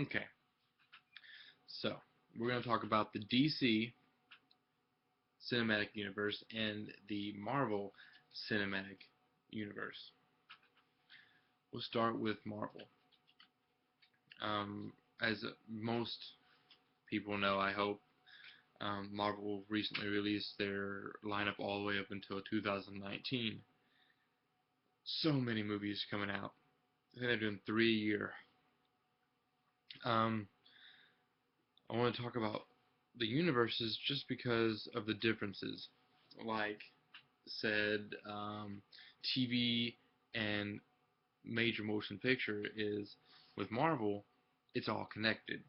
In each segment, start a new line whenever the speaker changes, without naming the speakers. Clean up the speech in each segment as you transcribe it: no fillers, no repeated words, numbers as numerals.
Okay, so we're going to talk about the DC Cinematic Universe and the Marvel Cinematic Universe. We'll start with Marvel. As most people know, I hope, Marvel recently released their lineup all the way up until 2019. So many movies coming out. I think they're doing 3 a year. Um, I want to talk about the universes just because of the differences. Like said, TV and major motion picture is with Marvel, it's all connected.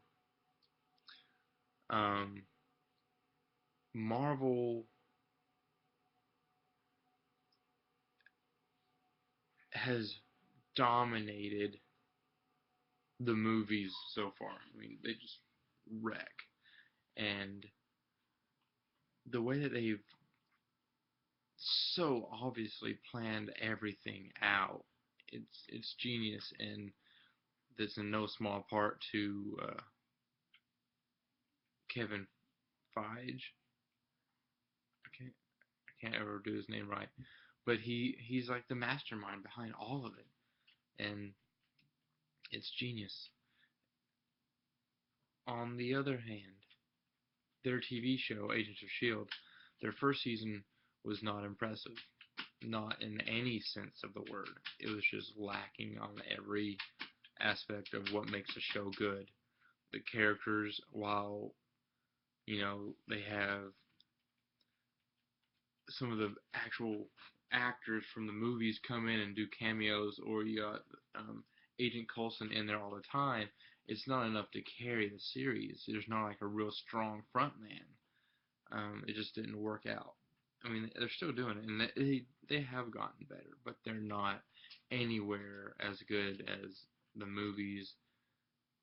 Um, Marvel has dominated the movies so far. I mean, they just wreck. And the way that they've so obviously planned everything out, it's genius, and that's in no small part to Kevin Feige. I can't ever do his name right, but he's like the mastermind behind all of it, and it's genius. On the other hand, their TV show Agents of Shield, their first season was not impressive, not in any sense of the word. It was just lacking on every aspect of what makes a show good. The characters, while they have some of the actual actors from the movies come in and do cameos, or you got Agent Coulson in there all the time, it's not enough to carry the series. There's not like a real strong front man. It just didn't work out. I mean, they're still doing it, and they have gotten better, but they're not anywhere as good as the movies.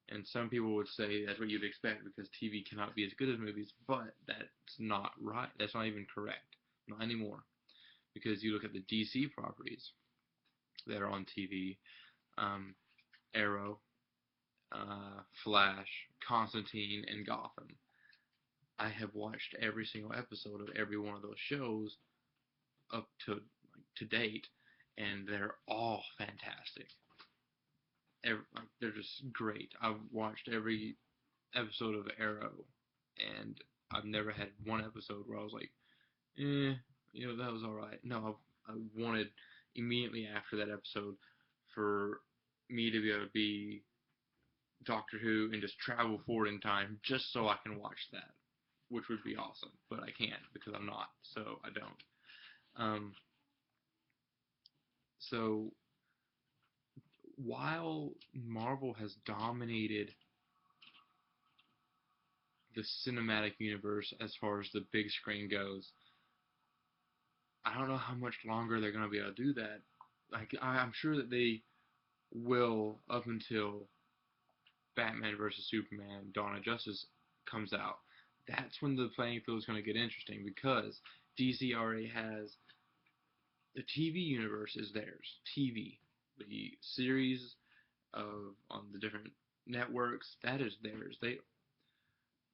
And some people would say that's what you'd expect because TV cannot be as good as movies, but that's not right. That's not even correct. Not anymore. Because you look at the DC properties that are on TV, um, Arrow, Flash, Constantine, and Gotham. I have watched every single episode of every one of those shows up to date, and they're all fantastic. They're just great. I've watched every episode of Arrow, and I've never had one episode where I was like, that was alright. No, I wanted immediately after that episode for me to be able to be Doctor Who and just travel forward in time just so I can watch that, which would be awesome. But I can't because I'm not, so I don't. Um, so while Marvel has dominated the cinematic universe as far as the big screen goes, I don't know how much longer they're going to be able to do that. Like, I'm sure that they will up until Batman versus Superman: Dawn of Justice comes out. That's when the playing field is going to get interesting because DC already has the TV universe is theirs. TV, the series of on the different networks, that is theirs. They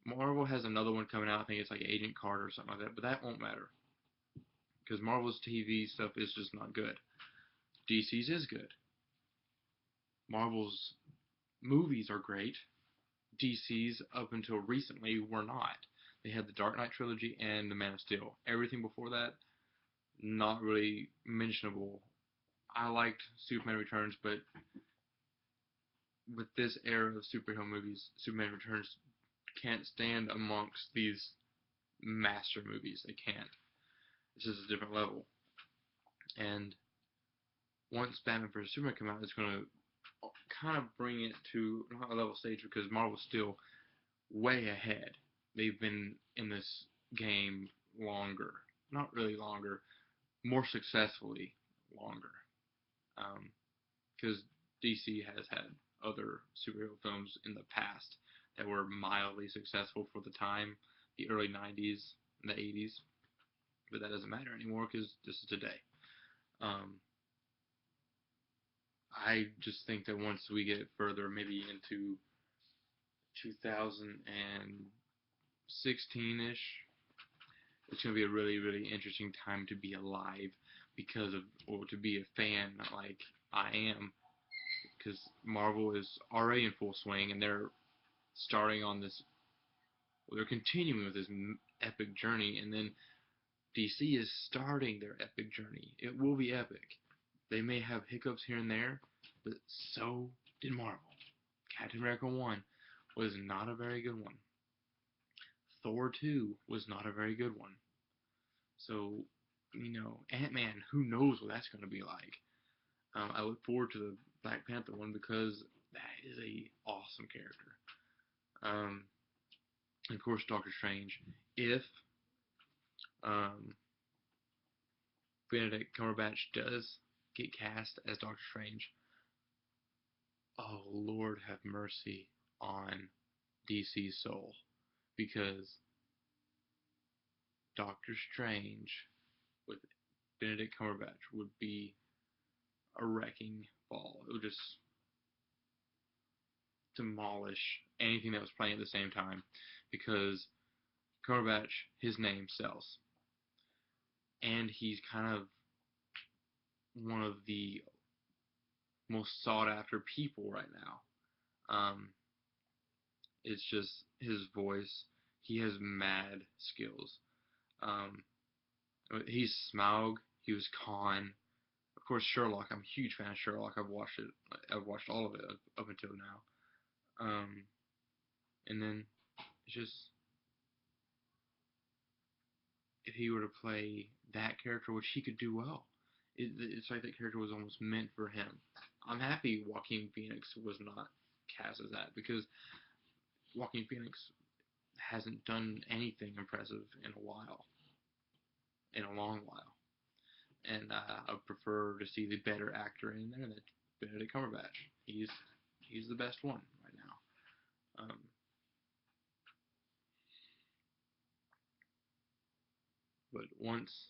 Marvel has another one coming out. I think it's like Agent Carter or something like that, but that won't matter because Marvel's TV stuff is just not good. DC's is good. Marvel's movies are great. DC's up until recently were not. They had the Dark Knight trilogy and the Man of Steel. Everything before that, not really mentionable. I liked Superman Returns, but with this era of superhero movies, Superman Returns can't stand amongst these master movies. They can't. This is a different level. And once Batman vs Superman come out, it's going to kind of bring it to not a level stage because Marvel's still way ahead. They've been in this game longer. Not really longer, more successfully longer. Because DC has had other superhero films in the past that were mildly successful for the time, the early 90s and the 80s. But that doesn't matter anymore because this is today. Um, I just think that once we get further, maybe into 2016-ish. It's going to be a really, really interesting time to be alive because of, or to be a fan like I am, because Marvel is already in full swing and they're starting on this, well, they're continuing with this epic journey, and then DC is starting their epic journey. It will be epic. They may have hiccups here and there, but so did Marvel. Captain America 1 was not a very good one. Thor 2 was not a very good one. So, Ant-Man, who knows what that's going to be like. I look forward to the Black Panther one because that is a awesome character. And of course, Doctor Strange. If um, Benedict Cumberbatch does get cast as Doctor Strange, oh Lord have mercy on DC's soul, because Doctor Strange with Benedict Cumberbatch would be a wrecking ball. It would just demolish anything that was playing at the same time, because Cumberbatch, his name sells, and he's kind of one of the most sought after people right now. It's just his voice. He has mad skills. Um, he's Smaug. He was Khan. Of course, Sherlock. I'm a huge fan of Sherlock. I've watched it. I've watched all of it up until now. And then it's just, if he were to play that character, which he could do well, it's like that character was almost meant for him. I'm happy Joaquin Phoenix was not cast as that, because Joaquin Phoenix hasn't done anything impressive in a while, in a long while, and I prefer to see the better actor in there than Benedict Cumberbatch. He's the best one right now. But once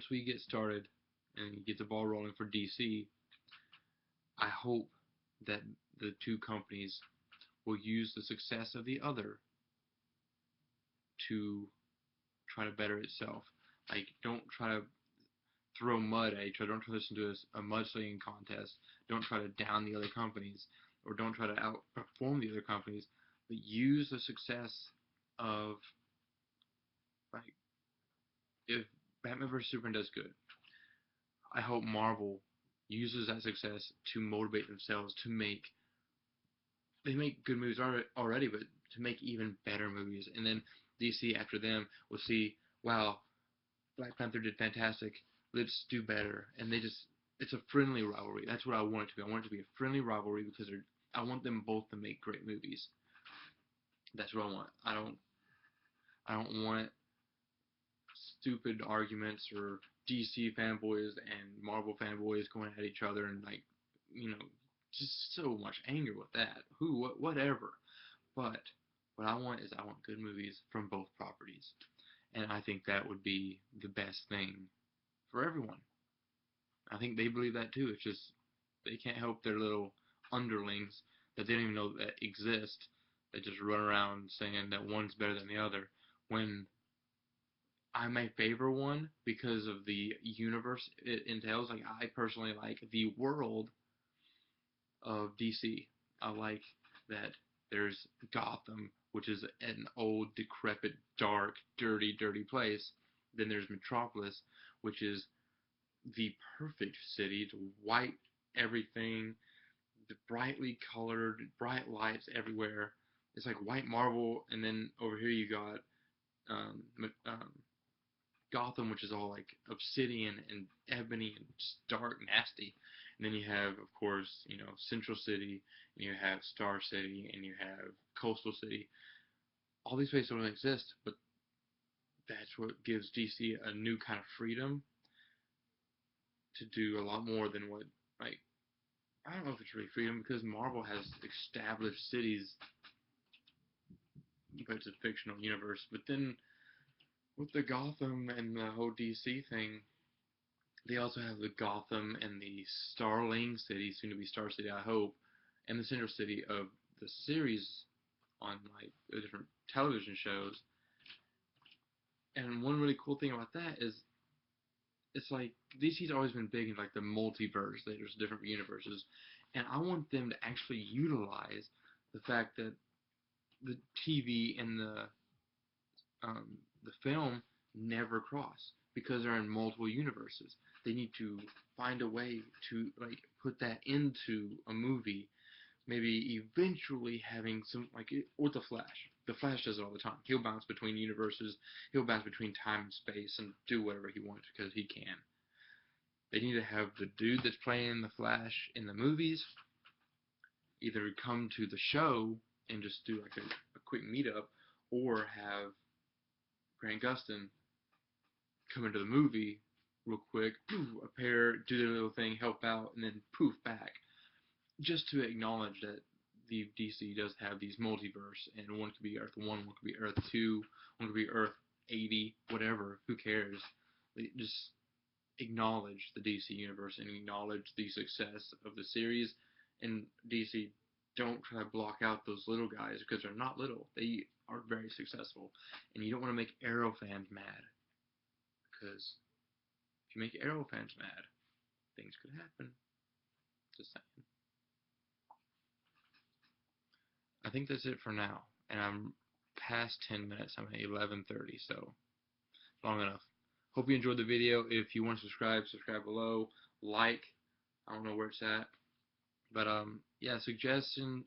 we get started and get the ball rolling for DC, I hope that the two companies will use the success of the other to try to better itself. Like, don't try to throw mud at each other. Don't try to listen to a mudslinging contest. Don't try to down the other companies, or don't try to outperform the other companies. But use the success of, like, if Batman vs Superman does good, I hope Marvel uses that success to motivate themselves to make. They make good movies already, but to make even better movies, and then DC after them will see, wow, Black Panther did fantastic. Let's do better. And it's a friendly rivalry. That's what I want it to be. I want it to be a friendly rivalry because I want them both to make great movies. That's what I want. I don't want stupid arguments or DC fanboys and Marvel fanboys going at each other, and, like, just so much anger with that. Whatever. But what I want is, I want good movies from both properties. And I think that would be the best thing for everyone. I think they believe that too. It's just they can't help their little underlings that they don't even know that exist, that just run around saying that one's better than the other, when I may favor one because of the universe it entails. Like, I personally like the world of DC. I like that there's Gotham, which is an old, decrepit, dark, dirty, dirty place. Then there's Metropolis, which is the perfect city to white everything, the brightly colored, bright lights everywhere. It's like white marble, and then over here you got um, um, Gotham, which is all like obsidian and ebony and just dark, nasty. And then you have, of course, Central City, and you have Star City, and you have Coastal City. All these places don't exist, but that's what gives DC a new kind of freedom to do a lot more than what, like, I don't know if it's really freedom, because Marvel has established cities, but it's a fictional universe. But then with the Gotham and the whole DC thing, they also have the Gotham and the Starling City, soon to be Star City, I hope, and the Central City of the series on like the different television shows. And one really cool thing about that is it's like DC's always been big in like the multiverse. There's different universes, and I want them to actually utilize the fact that the TV and the film never cross because they're in multiple universes. They need to find a way to like put that into a movie. Maybe eventually having some like with the Flash. The Flash does it all the time. He'll bounce between universes. He'll bounce between time and space and do whatever he wants because he can. They need to have the dude that's playing the Flash in the movies either come to the show and just do like a quick meetup, or have Grant Gustin come into the movie real quick, poof, appear, do their little thing, help out, and then poof, back. Just to acknowledge that the DC does have these multiverse, and one could be Earth 1, one could be Earth 2, one could be Earth 80, whatever, who cares? They just acknowledge the DC universe and acknowledge the success of the series, and DC don't try to block out those little guys because they're not little. They are very successful, and you don't want to make Arrow fans mad, because if you make Arrow fans mad, things could happen. Just saying. I think that's it for now, and I'm past 10 minutes. I'm at 11:30, so long enough. Hope you enjoyed the video. If you want to subscribe below. Like, I don't know where it's at, but yeah, suggestion.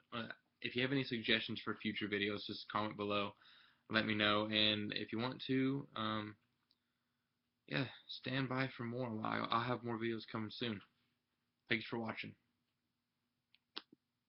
If you have any suggestions for future videos, just comment below. Let me know, and if you want to, yeah, stand by for more. I'll have more videos coming soon. Thanks for watching.